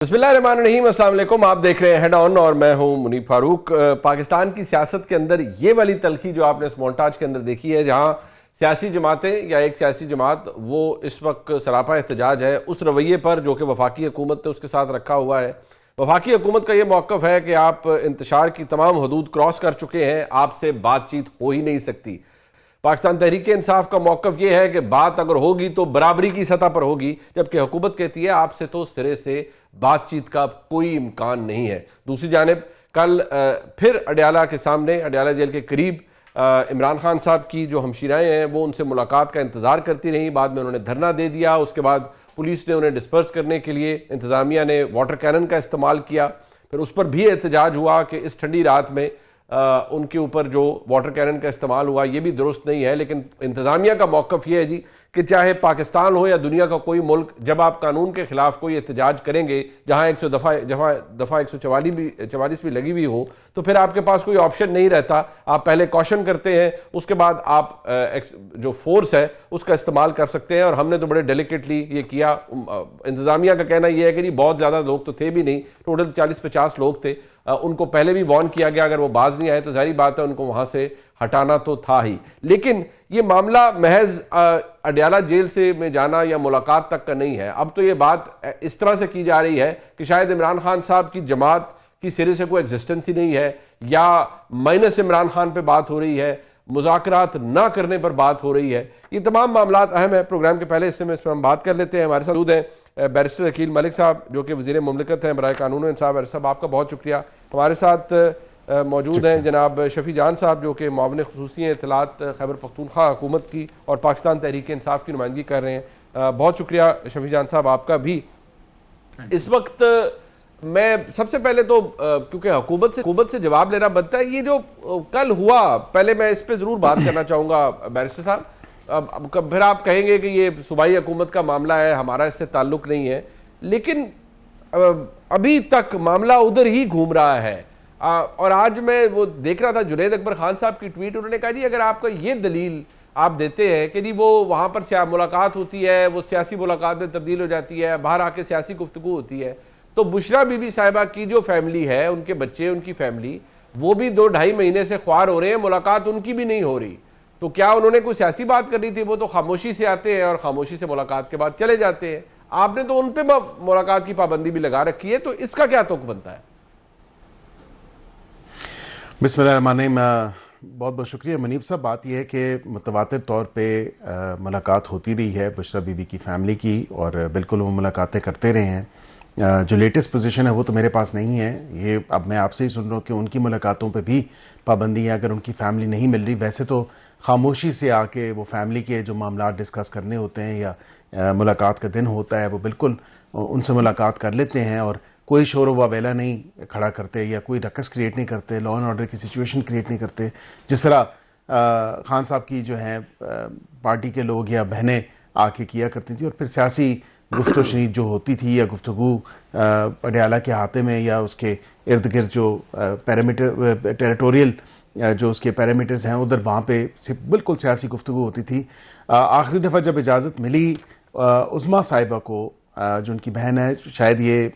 बिस्मिल्लाहिर्रहमानिर्रहीम, अस्सलाम वालेकुम। आप देख रहे हैं हेड ऑन और मैं हूं मुनीब फारूक। पाकिस्तान की सियासत के अंदर ये वाली तलखी जो आपने इस मोन्टाज के अंदर देखी है, जहां सियासी जमातें या एक सियासी जमात वो इस वक्त सरापा एहतजाज है उस रवैये पर जो कि वफाकी हुकूमत ने उसके साथ रखा हुआ है। वफाकी हुकूमत का ये मौक़िफ़ है कि आप इंतशार की तमाम हदूद क्रॉस कर चुके हैं, आपसे बातचीत हो ही नहीं सकती। पाकिस्तान तहरीक इंसाफ का मौक़िफ़ ये है कि बात अगर होगी तो बराबरी की सतह पर होगी, जबकि हुकूमत कहती है आपसे तो सिरे से बातचीत का कोई इम्कान नहीं है। दूसरी जानिब कल फिर अडयाला के सामने, अडयाला जेल के करीब इमरान खान साहब की जो हमशीराएँ हैं वो उनसे मुलाकात का इंतज़ार करती रहीं। बाद में उन्होंने धरना दे दिया। उसके बाद पुलिस ने उन्हें डिस्पर्स करने के लिए इंतज़ामिया ने वाटर कैनन का इस्तेमाल किया। फिर उस पर भी एहतजाज हुआ कि इस ठंडी रात में उनके ऊपर जो वाटर कैनन का इस्तेमाल हुआ ये भी दुरुस्त नहीं है। लेकिन इंतज़ामिया का मौक़िफ़ ये है जी कि चाहे पाकिस्तान हो या दुनिया का कोई मुल्क, जब आप कानून के ख़िलाफ़ कोई एहतजाज करेंगे जहाँ दफ़ा 144 भी लगी हुई हो, तो फिर आपके पास कोई ऑप्शन नहीं रहता। आप पहले कॉशन करते हैं, उसके बाद आप जो फोर्स है उसका इस्तेमाल कर सकते हैं। और हमने तो बड़े डेलिकेटली ये किया। इंतज़ामिया का कहना यह है कि जी बहुत ज़्यादा लोग तो थे भी नहीं, टोटल 40-50 लोग थे। उनको पहले भी वार्न किया गया, अगर वो बाज नहीं आए तो जाहिर बात है उनको वहां से हटाना तो था ही। लेकिन ये मामला महज अडयाला जेल से में जाना या मुलाकात तक का नहीं है। अब तो ये बात इस तरह से की जा रही है कि शायद इमरान खान साहब की जमात की सिरे से कोई एग्जिस्टेंस ही नहीं है, या माइनस इमरान खान पे बात हो रही है, मुज़ाकरात ना करने पर बात हो रही है। ये तमाम मामला अहम है। प्रोग्राम के पहले हिस्से में इस पर हम बात कर लेते हैं। हमारे साथ मौजूद हैं बैरिस्टर अकील मलिक साहब जो कि वज़ीर मुमलिकत हैं बराए कानून व इंसाफ। बैरिस्टर साहब आपका बहुत शुक्रिया। हमारे साथ मौजूद हैं जनाब शफी जान साहब जो कि मुआविन ख़ुसूसी इत्तलात खैबर पख्तूनख्वा हुकूमत की और पाकिस्तान तहरीक इंसाफ की नुमाइंदगी कर रहे हैं। बहुत शुक्रिया शफी जान साहब आपका भी। इस वक्त मैं सबसे पहले तो क्योंकि हुकूमत से जवाब लेना बनता है, ये जो कल हुआ, पहले मैं इस पे ज़रूर बात करना चाहूँगा बैरिस्टर साहब। अब फिर आप कहेंगे कि ये सूबाई हुकूमत का मामला है, हमारा इससे ताल्लुक़ नहीं है, लेकिन अभी तक मामला उधर ही घूम रहा है। और आज मैं वो देख रहा था जुनैद अकबर खान साहब की ट्वीट, उन्होंने कहा जी अगर आपका ये दलील आप देते हैं कि जी वो वहाँ पर मुलाकात होती है, वो सियासी मुलाकात में तब्दील हो जाती है, बाहर आके सियासी गुफ्तगू होती है, तो बुशरा बीबी साहिबा की जो फैमिली है, उनके बच्चे, उनकी फैमिली, वो भी 2-2.5 महीने से ख्वार हो रहे हैं, मुलाकात उनकी भी नहीं हो रही। तो क्या उन्होंने कोई सियासी बात करनी थी? वो तो खामोशी से आते हैं और खामोशी से मुलाकात के बाद चले जाते हैं। आपने तो उन पर मुलाकात की पाबंदी भी लगा रखी है, तो इसका क्या तुक बनता है? बिस्मिल्लाहिर्रहमानिर्रहीम। बहुत बहुत शुक्रिया मुनीब साहब। बात यह है कि मुतवातिर तौर पे मुलाकात होती रही है बुशरा बीबी की फ़ैमिली की, और बिल्कुल वो मुलाकातें करते रहे हैं। जो लेटेस्ट पोजीशन है वो तो मेरे पास नहीं है, ये अब मैं आपसे ही सुन रहा हूँ कि उनकी मुलाकातों पे भी पाबंदी है। अगर उनकी फ़ैमिली नहीं मिल रही, वैसे तो खामोशी से आके वो फैमिली के जो मामला डिस्कस करने होते हैं या मुलाकात का दिन होता है वो बिल्कुल उनसे मुलाकात कर लेते हैं, और कोई शोर वावेला नहीं खड़ा करते या कोई रकस क्रिएट नहीं करते, लॉ एंड ऑर्डर की सिचुएशन क्रिएट नहीं करते। जिस तरह खान साहब की जो है पार्टी के लोग या बहनें आके किया करती थी, और फिर सियासी गुफ्तगू शनीद जो होती थी या गुफ्तगू अडयाला के अहाते में या उसके इर्द गिर्द जो पैरामीटर टेरिटोरियल जो उसके पैरामीटर्स हैं उधर, वहाँ पे बिल्कुल सियासी गुफ्तगू होती थी। आखिरी दफ़ा जब इजाज़त मिली उज़्मा साहिबा को, जो उनकी बहन है, शायद ये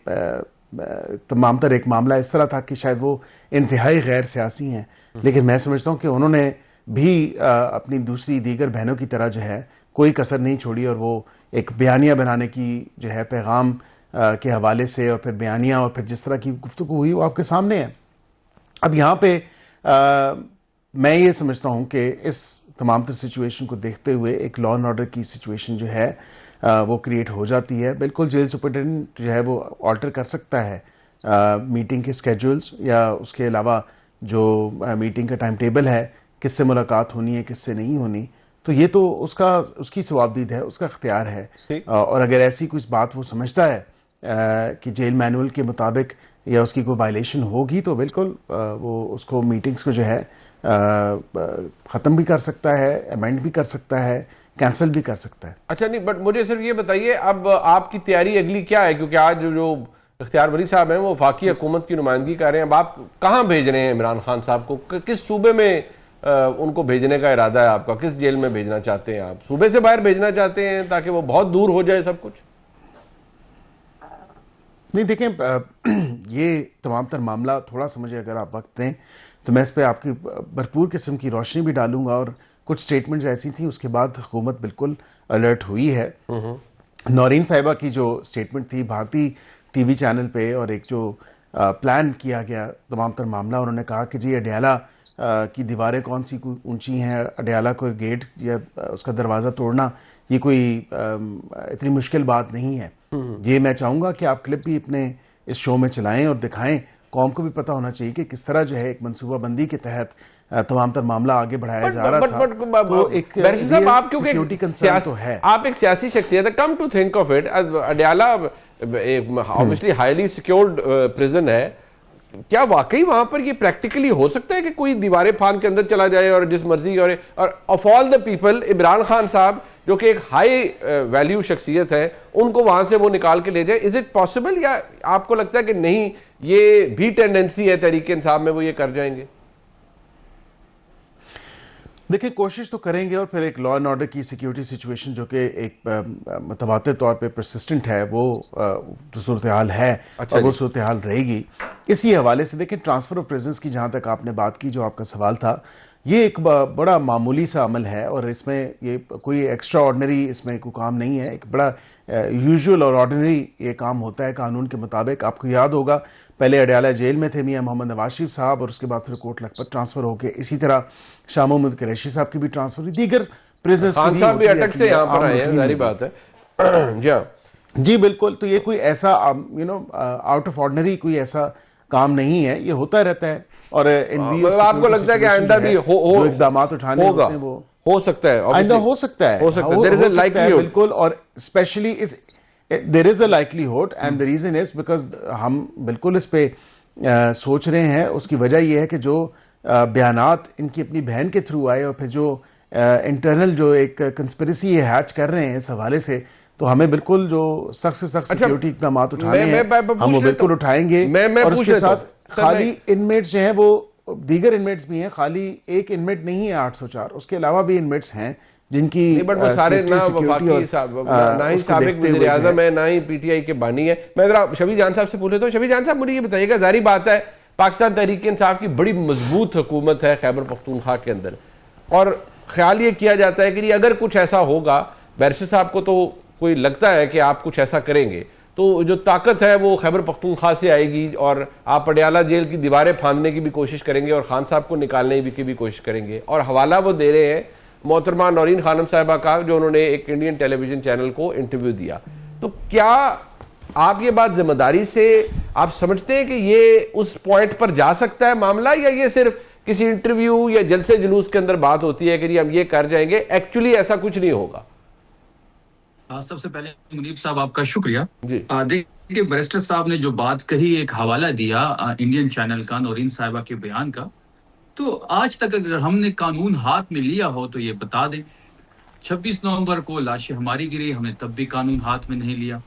तमाम तर एक मामला इस तरह था कि शायद वो इंतहाई गैर सियासी हैं, लेकिन मैं समझता हूँ कि उन्होंने भी अपनी दूसरी दीगर बहनों की तरह जो है कोई कसर नहीं छोड़ी, और वो एक बयानिया बनाने की जो है पैगाम के हवाले से, और फिर बयानिया और फिर जिस तरह की गुफ्तगू हुई वो आपके सामने है। अब यहाँ पे मैं ये समझता हूँ कि इस तमाम तर सिचुएशन को देखते हुए एक लॉ एंड ऑर्डर की सिचुएशन जो है वो क्रिएट हो जाती है। बिल्कुल जेल सुपरिटेंडेंट जो है वो ऑल्टर कर सकता है मीटिंग के स्केड्यूल्स, या उसके अलावा जो मीटिंग का टाइम टेबल है, किससे मुलाकात होनी है किससे नहीं होनी, तो ये तो उसकी सवाबदीद है, उसका इख्तियार है। और अगर ऐसी कुछ बात वो समझता है कि जेल मैनुअल के मुताबिक या उसकी कोई वायलेशन होगी, तो बिल्कुल वो उसको मीटिंग्स को जो है ख़त्म भी कर सकता है, अमेंड भी कर सकता है, कैंसिल भी कर सकता है। अच्छा, नहीं, बट मुझे सिर्फ ये बताइए अब आपकी तैयारी अगली क्या है? क्योंकि आज जो इख्तियार वली साहब हैं वो वफाकी हुकूमत की नुमाइंदगी कर रहे हैं। अब आप कहाँ भेज रहे हैं इमरान खान साहब को? किस सूबे में उनको भेजने का इरादा है आपका? किस जेल में भेजना चाहते हैं आप? सूबे से बाहर भेजना चाहते हैं ताकि वो बहुत दूर हो जाए सब कुछ? नहीं देखें, ये तमाम तर मामला थोड़ा सा मुझे अगर आप वक्त दें तो मैं इस पर आपकी भरपूर किस्म की रोशनी भी डालूंगा। और कुछ स्टेटमेंट्स ऐसी थी, उसके बाद हुकूमत बिल्कुल अलर्ट हुई है। नौरीन साहिबा की जो स्टेटमेंट थी भारतीय टीवी चैनल पे, और एक जो प्लान किया गया तमाम तर मामला, उन्होंने कहा कि जी अडयाला की दीवारें कौन सी ऊंची हैं, अडयाला को गेट या उसका दरवाज़ा तोड़ना ये कोई इतनी मुश्किल बात नहीं है। ये मैं चाहूँगा कि आप क्लिप भी अपने इस शो में चलाएं और दिखाएं, कौम को भी पता होना चाहिए कि किस तरह जो है एक मनसूबाबंदी के तहत तमाम तर मामला आगे बढ़ाया जा रहा था। तो एक साहब, आप क्योंकि सिक्योरिटी कंसर्न तो है, आप एक सियासी शख्सियत है, come to think of it, Adiala obviously highly secured prison है, क्या वाकई वहां पर ये प्रैक्टिकली हो सकता है कि कोई दीवारें फांद के अंदर चला जाए और जिस मर्जी, और of all the people Imran Khan साहब जो कि एक हाई वैल्यू शख्सियत है, उनको वहां से वो निकाल के ले जाए? इज इट पॉसिबल, या आपको लगता है कि नहीं ये भी टेंडेंसी है तहरीक इंसाफ में, वो ये कर जाएंगे? देखिए, कोशिश तो करेंगे, और फिर एक लॉ एंड ऑर्डर की सिक्योरिटी सिचुएशन जो कि एक मतवातिर तौर पे परसिस्टेंट है, वो जो सूरत हाल है, अच्छा, और वो सूरत हाल रहेगी। इसी हवाले से देखिए, ट्रांसफर ऑफ प्रेजेंस की जहाँ तक आपने बात की, जो आपका सवाल था, ये एक बड़ा मामूली सा अमल है, और इसमें ये कोई एक्स्ट्रा ऑर्डनरी इसमें कोई काम नहीं है। एक बड़ा यूजुअल और ऑर्डिनरी ये काम होता है कानून के मुताबिक। आपको याद होगा, पहले अडयाला जेल में थे मियां मोहम्मद नवाज शरीफ साहब, और उसके बाद फिर कोर्ट लखपत ट्रांसफर होके, इसी तरह शाह महमूद कुरैशी साहब की भी ट्रांसफर हुई, दीगर प्रिजनर्स खान साहब भी अटक से यहाँ पर आए हैं, जारी बात है। जी हाँ, जी बिल्कुल। तो ये कोई ऐसा आउट ऑफ ऑर्डिनरी कोई ऐसा काम नहीं है, ये होता रहता है। और आपको लगता है कि आइंदा भी जो इकदाम उठाने होते हैं वो हो सकता है, आइंदा हो सकता है, देयर इज अ लाइकलीहुड, बिल्कुल। और स्पेशली इस there is a likelihood, and the reason is because हम बिल्कुल इस पे सोच रहे हैं। उसकी वजह यह है कि जो बयानात इनकी अपनी बहन के थ्रू आए, और फिर जो इंटरनल जो एक कंस्पिरेसी ये हैच कर रहे हैं इस हवाले से, तो हमें बिल्कुल जो सख्त से सख्त सिक्योरिटी इकदाम उठाने हैं, हम वो बिल्कुल उठाएंगे। और उसके साथ खाली इनमेट्स जो हैं, वो दीगर इनमेट्स भी हैं, खाली एक इनमेट नहीं है 804, उसके अलावा भी इनमेट्स हैं जिनकी सारे ना ही साबिक वज़ीर आज़म है, ना ही पीटीआई के बानी है। मैं जरा शबी जान साहब से पूछ लेता हूँ। शबी जान साहब, मुझे ये बताइएगा, जारी बात है पाकिस्तान तहरीक इंसाफ की बड़ी मजबूत हुकूमत है खैबर पख्तूनख्वा के अंदर, और ख्याल ये किया जाता है कि अगर कुछ ऐसा होगा, बैरिस्टर साहब को तो कोई लगता है कि आप कुछ ऐसा करेंगे, तो जो ताकत है वो खैबर पख्तूनख्वा से आएगी, और आप पटियाला जेल की दीवारें फांदने की भी कोशिश करेंगे और खान साहब को निकालने की भी कोशिश करेंगे। और हवाला वो दे रहे हैं मोहतरमा नौरीन खानम साहिबा का, जो उन्होंने एक इंडियन टेलीविजन चैनल को इंटरव्यू दिया। तो क्या आप ये बात जिम्मेदारी से आप समझते हैं कि ये उस पॉइंट पर जा सकता है मामला, या ये सिर्फ किसी इंटरव्यू या जलसे जुलूस के अंदर बात होती है कि हम ये कर जाएंगे, एक्चुअली ऐसा कुछ नहीं होगा? सबसे पहले मुनीब साहब आपका शुक्रिया जी। देखिए, बैरिस्टर साहब ने जो बात कही, एक हवाला दिया इंडियन चैनल का नौरीन साहिबा के बयान का, तो आज तक अगर हमने कानून हाथ में लिया हो तो ये बता दें। 26 नवंबर को लाशें हमारी गिरी, हमने तब भी कानून हाथ में नहीं लिया।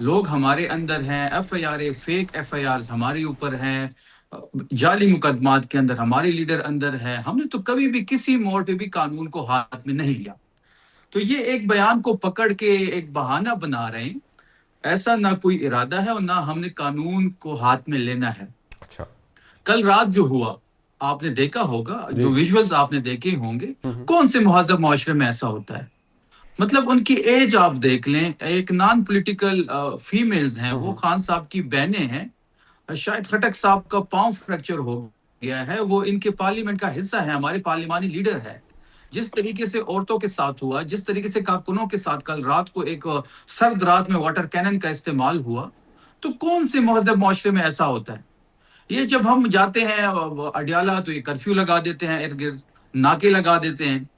लोग हमारे अंदर हैं, एफआईआर फेक एफआईआर हमारे ऊपर हैं, जाली मुकदमात के अंदर हमारे लीडर अंदर है, हमने तो कभी भी किसी मोड़ पे भी कानून को हाथ में नहीं लिया। तो ये एक बयान को पकड़ के एक बहाना बना रहे हैं, ऐसा ना कोई इरादा है और ना हमने कानून को हाथ में लेना है। अच्छा, कल रात जो हुआ आपने देखा होगा, जो विजुअल्स आपने देखे होंगे, कौन से मुहज़्ज़ब मुआशरे में ऐसा होता है? मतलब उनकी एज आप देख लें, एक नॉन पॉलिटिकल फीमेल्स हैं, वो खान साहब की बहनें हैं, शायद खटक साहब का पांव फ्रैक्चर हो गया है, वो इनके पार्लियामेंट का हिस्सा है, हमारे पार्लिमानी लीडर है। जिस तरीके से औरतों के साथ हुआ, जिस तरीके से कारकुनों के साथ कल रात को एक सर्द रात में वाटर कैनन का इस्तेमाल हुआ, तो कौन से मुहज़्ज़ब मुआशरे में ऐसा होता है? ये जब हम जाते हैं अडयाला तो ये कर्फ्यू लगा देते हैं, इर्द गिर्द नाके लगा देते हैं।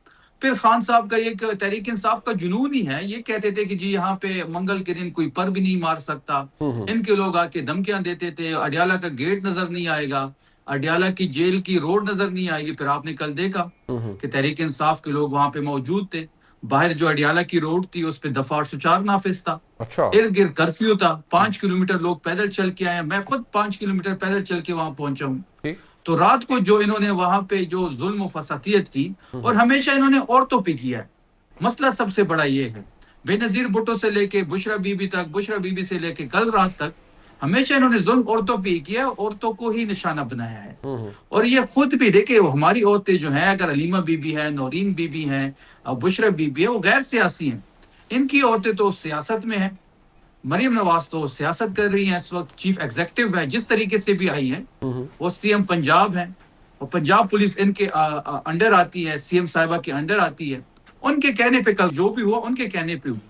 फिर खान साहब का एक तहरीक इंसाफ का जुनून ही है, ये कहते थे कि जी यहाँ पे मंगल के दिन कोई पर भी नहीं मार सकता। इनके लोग आके धमकियां देते थे, अडयाला का गेट नजर नहीं आएगा, अडयाला की जेल की रोड नजर नहीं आएगी। फिर आपने कल देखा कि तहरीक इंसाफ के लोग वहां पे मौजूद थे, बाहर जो अडयाला की रोड थी उस पे दफा 804 नाफिज था, अच्छा, इर्द गिर्द कर्फ्यू था, 5 किलोमीटर लोग पैदल चल के आए, मैं खुद 5 किलोमीटर पैदल चल के वहां पहुंचा हूँ। तो रात को जो इन्होंने वहां पे जो जुल्म फसातियत की, और हमेशा इन्होंने औरतों पे किया है। मसला सबसे बड़ा ये है, बेनजीर भुट्टो से लेके बुशरा बीबी तक, बुशरा बीबी से लेके कल रात तक हमेशा इन्होंने जुल्म औरतों पे ही किया, औरतों को ही निशाना बनाया है। और ये खुद भी देखिए, हमारी औरतें जो हैं, अगर अलीमा बीबी है, नौरीन बीबी है, बुशरा बीबी है, वो गैर सियासी हैं। इनकी औरतें तो सियासत में हैं। मरियम नवाज तो सियासत कर रही हैं, इस वक्त चीफ एग्जीक्यूटिव है, जिस तरीके से भी आई है। वो सीएम पंजाब है, और पंजाब पुलिस इनके अंडर आती है, सीएम साहिबा के अंडर आती है। उनके कहने पे कल जो भी हुआ, उनके कहने पे हुआ।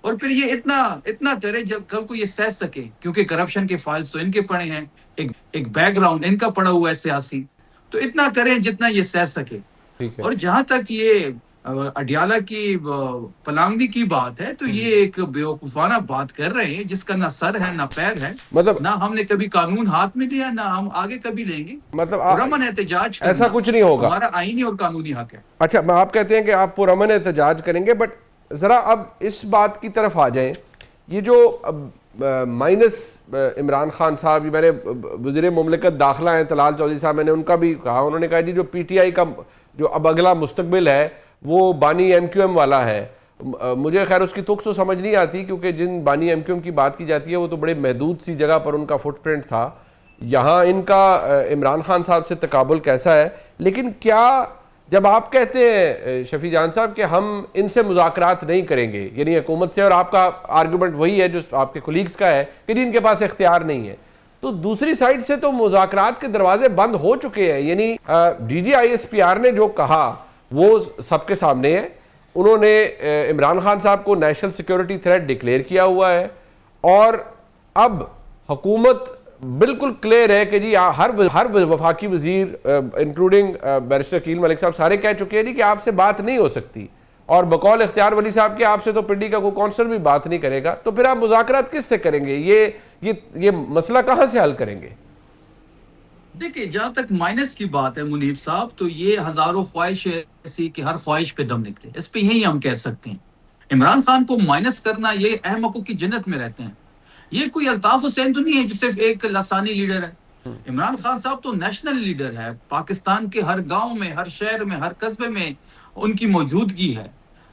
और फिर ये इतना इतना करे जब कल को ये सह सके, क्योंकि करप्शन के फाइल्स तो इनके पड़े हैं, एक बैकग्राउंड इनका पड़ा हुआ है सियासी, तो इतना करें जितना ये सह सके। और जहां तक ये अडियाला की पलांगी की बात है, तो ये एक बेवकूफाना बात कर रहे हैं जिसका ना सर है ना पैर है। मतलब ना हमने कभी कानून हाथ में लिया, ना हम आगे कभी लेंगे। मतलब पुरअमन एहतजाज ऐसा कुछ नहीं होगा, हमारा आईनी और कानूनी हक है। अच्छा, आप कहते हैं कि आप पुरअमन एहतजाज करेंगे, बट जरा अब इस बात की तरफ आ जाएं, ये जो माइनस इमरान खान साहब, मैंने वज़ीर मुमलिकत दाखिला हैं तलाल चौधरी साहब, मैंने उनका भी कहा, उन्होंने कहा जी जो पीटीआई का जो अब अगला मुस्तकबिल है वो बानी एमक्यूएम वाला है। मुझे खैर उसकी तुक तो समझ नहीं आती, क्योंकि जिन बानी एमक्यूएम की बात की जाती है वो तो बड़े महदूद सी जगह पर उनका फुटप्रिंट था। यहाँ इनका इमरान खान साहब से तकाबुल कैसा है? लेकिन क्या जब आप कहते हैं शफी जान साहब कि हम इनसे मुज़ाकरात नहीं करेंगे, यानी हुकूमत से, और आपका आर्गूमेंट वही है जो आपके कोलीग्स का है कि इनके पास इख्तियार नहीं है, तो दूसरी साइड से तो मुज़ाकरात के दरवाजे बंद हो चुके हैं। यानी DGISPR ने जो कहा वो सबके सामने है। उन्होंने इमरान खान साहब को नेशनल सिक्योरिटी थ्रेट डिक्लेयर किया हुआ है, और अब हुकूमत बिल्कुल क्लियर है कि जी हर वफाकी वजीर इंक्लूडिंग बैरिस्टर अकील मलिक साहब सारे कह चुके हैं जी कि आपसे बात नहीं हो सकती, और बकौल इख्तियार वली साहब के आपसे तो पिंडी का कोई काउंसलर भी बात नहीं करेगा। तो फिर आप मुज़ाकरात किससे करेंगे? ये मसला कहां से हल करेंगे? देखिए, जहां तक माइनस की बात है मुनीब साहब, तो ये हजारों ख्वाहिश ऐसी कि हर ख्वाहिश पे दम निकले, इस पे यही हम कह सकते हैं। इमरान खान को माइनस करना, ये अहमकों की जन्नत में रहते हैं। ये कोई अल्ताफ हुसैन तो नहीं है जो सिर्फ एक लसानी लीडर है। इमरान खान साहब तो नेशनल लीडर है। पाकिस्तान के हर गांव में, हर शहर में, हर कस्बे में उनकी मौजूदगी है।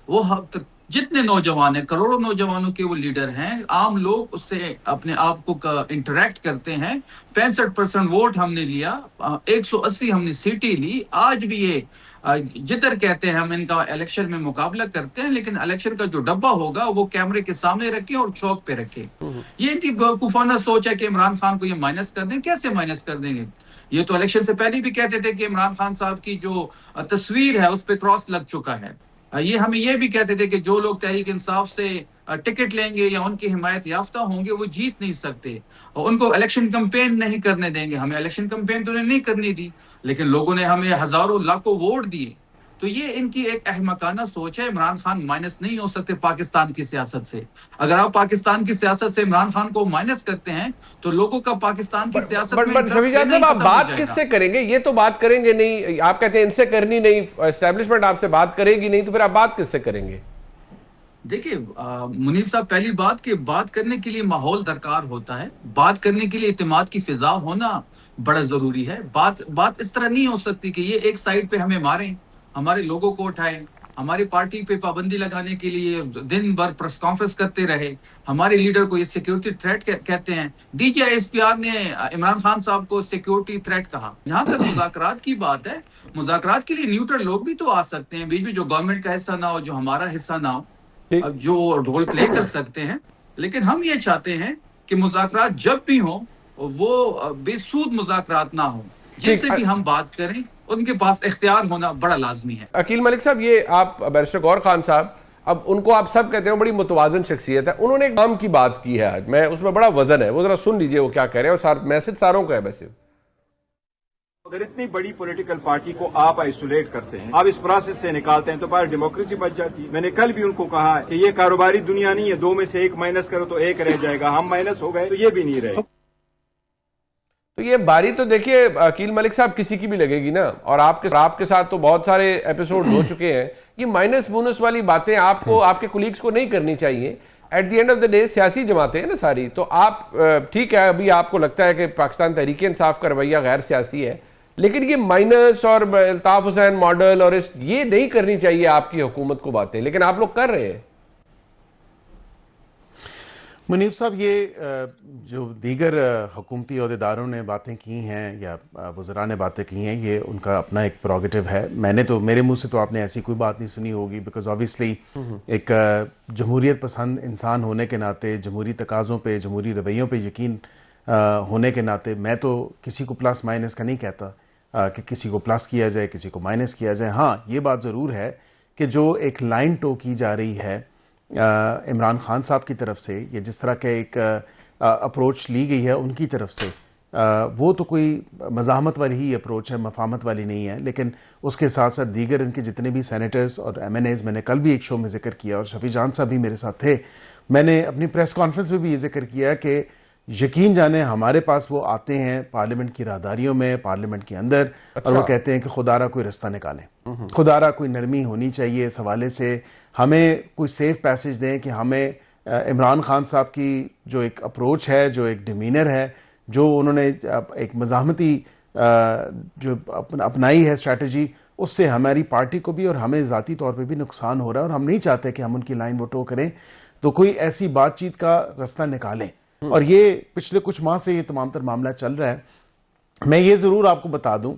वो जितने नौजवान हैं, करोड़ों नौजवानों के वो लीडर हैं। आम लोग उससे अपने आप को इंटरेक्ट करते हैं। 65% वोट हमने लिया, 180 हमने सीटें ली। आज भी ये जिधर कहते हैं हम इनका इलेक्शन में मुकाबला करते हैं, लेकिन इलेक्शन का जो डब्बा होगा वो कैमरे के सामने रखे और चौक पे रखे। ये इनकी बेवकूफाना सोच है कि इमरान खान को ये माइनस कर दें। कैसे माइनस कर देंगे? ये तो इलेक्शन से पहले भी कहते थे कि इमरान खान साहब की जो तस्वीर है उस पर क्रॉस लग चुका है। ये हमें ये भी कहते थे कि जो लोग तहरीक इंसाफ से टिकट लेंगे या उनकी हिमायत याफ्ता होंगे वो जीत नहीं सकते, और उनको इलेक्शन कैंपेन नहीं करने देंगे। हमें इलेक्शन कैंपेन तो नहीं करनी दी, लेकिन लोगों ने हमें हजारों लाखों वोट दिए। तो ये इनकी एक अहमकाना सोच है। इमरान खान माइनस नहीं हो सकते पाकिस्तान की सियासत से। अगर आप पाकिस्तान की सियासत से इमरान खान को माइनस करते हैं तो लोगों का पाकिस्तान की सियासत में इंटरेस्ट आप बात किससे करेंगे? ये तो बात करेंगे नहीं। आप कहते हैं इनसे करनी नहीं, एस्टेब्लिशमेंट आपसे बात करेगी नहीं, तो फिर आप बात किससे करेंगे? देखिए मुनीब साहब, पहली बात कि बात करने के लिए माहौल दरकार होता है। बात करने के लिए इत्तेमाद की फिजा होना बड़ा जरूरी है। बात इस तरह नहीं हो सकती कि ये एक साइड पे हमें मारें, हमारे लोगों को उठाएं, हमारी पार्टी पे पाबंदी लगाने के लिए दिन भर प्रेस कॉन्फ्रेंस करते रहे। हमारे लीडर को ये सिक्योरिटी थ्रेट कहते हैं। DGISPR ने इमरान खान साहब को सिक्योरिटी थ्रेट कहा। जहां तक मुज़ाकरात की बात है, मुज़ाकरात के लिए न्यूट्रल लोग भी तो आ सकते हैं बीच में, जो गवर्नमेंट का हिस्सा ना हो, जो हमारा हिस्सा ना हो, अब जो रोल प्ले कर सकते हैं। लेकिन हम ये चाहते हैं कि मुज़ाकरात जब भी हो वो बेसूद मुज़ाकरात ना हो। जिससे भी हम बात करें उनके पास इख्तियार होना बड़ा लाजमी है। अकील मलिक साहब, ये आप बैरिस्टर गौहर खान साहब, अब उनको आप सब कहते हैं बड़ी मुतवाजन शख्सियत है, उन्होंने एक काम की बात की है आज, मैं उसमें बड़ा वजन है, वो जरा सुन लीजिए वो क्या कह रहे हैं। और मैसेज सारों का है। वैसे अगर इतनी बड़ी पॉलिटिकल पार्टी को आप आइसोलेट करते हैं, आप इस प्रोसेस से निकालते हैं, तो बाहर डेमोक्रेसी बच जाती है। मैंने कल भी उनको कहा कि ये कारोबारी दुनिया नहीं है, 2 में से 1 माइनस करो तो 1 रह जाएगा। हम माइनस हो गए तो ये भी नहीं रहे। तो ये बारी तो देखिए अकील मलिक साहब किसी की भी लगेगी ना, और आपके साथ तो बहुत सारे एपिसोड हो चुके हैं। ये माइनस बोनस वाली बातें आपको, आपके कुलीग्स को नहीं करनी चाहिए। Eight the end of the day सियासी जमातें हैं ना सारी, तो आप ठीक है, अभी आपको लगता है कि पाकिस्तान तहरीक इंसाफ का रवैया गैर सियासी है, लेकिन ये माइनस और अल्ताफ हुसैन मॉडल और ये नहीं करनी चाहिए आपकी हुकूमत को बातें, लेकिन आप लोग कर रहे हैं। मुनीब साहब, ये जो दीगर हुकूमती अहदेदारों ने बातें की हैं या वज़रा ने बातें की हैं, ये उनका अपना एक प्रोगेटिव है। मैंने तो, मेरे मुंह से तो आपने ऐसी कोई बात नहीं सुनी होगी, बिकॉज ऑब्वियसली एक जमहूरियत पसंद इंसान होने के नाते, जमहूरी तकाज़ों पे, जमहूरी रवैयों पे यकीन होने के नाते मैं तो किसी को प्लस माइनस का नहीं कहता कि किसी को प्लस किया जाए, किसी को माइनस किया जाए। हाँ, ये बात ज़रूर है कि जो एक लाइन टो की जा रही है इमरान खान साहब की तरफ से, ये जिस तरह का एक अप्रोच ली गई है उनकी तरफ से, वो तो कोई मज़ाहमत वाली ही अप्रोच है, मफाहमत वाली नहीं है। लेकिन उसके साथ साथ दीगर इनके जितने भी सेनेटर्स और MNAs, मैंने कल भी एक शो में जिक्र किया और शफी जान साहब भी मेरे साथ थे, मैंने अपनी प्रेस कॉन्फ्रेंस में भी ये जिक्र किया कि यकीन जाने हमारे पास वो आते हैं पार्लियामेंट की राहदारियों में, पार्लियामेंट के अंदर, और वो कहते हैं कि खुदारा कोई रास्ता निकालें, खुदारा कोई नरमी होनी चाहिए इस हवाले से, हमें कोई सेफ पैसेज दें कि हमें इमरान खान साहब की जो एक अप्रोच है, जो एक डिमीनर है, जो उन्होंने एक मज़ाहमती जो अपनाई है स्ट्रैटेजी, उससे हमारी पार्टी को भी और हमें ज़ाती तौर पे भी नुकसान हो रहा है और हम नहीं चाहते कि हम उनकी लाइन वो टो करें, तो कोई ऐसी बातचीत का रास्ता निकालें। और ये पिछले कुछ माह से ये तमाम तर मामला चल रहा है। मैं ये ज़रूर आपको बता दूं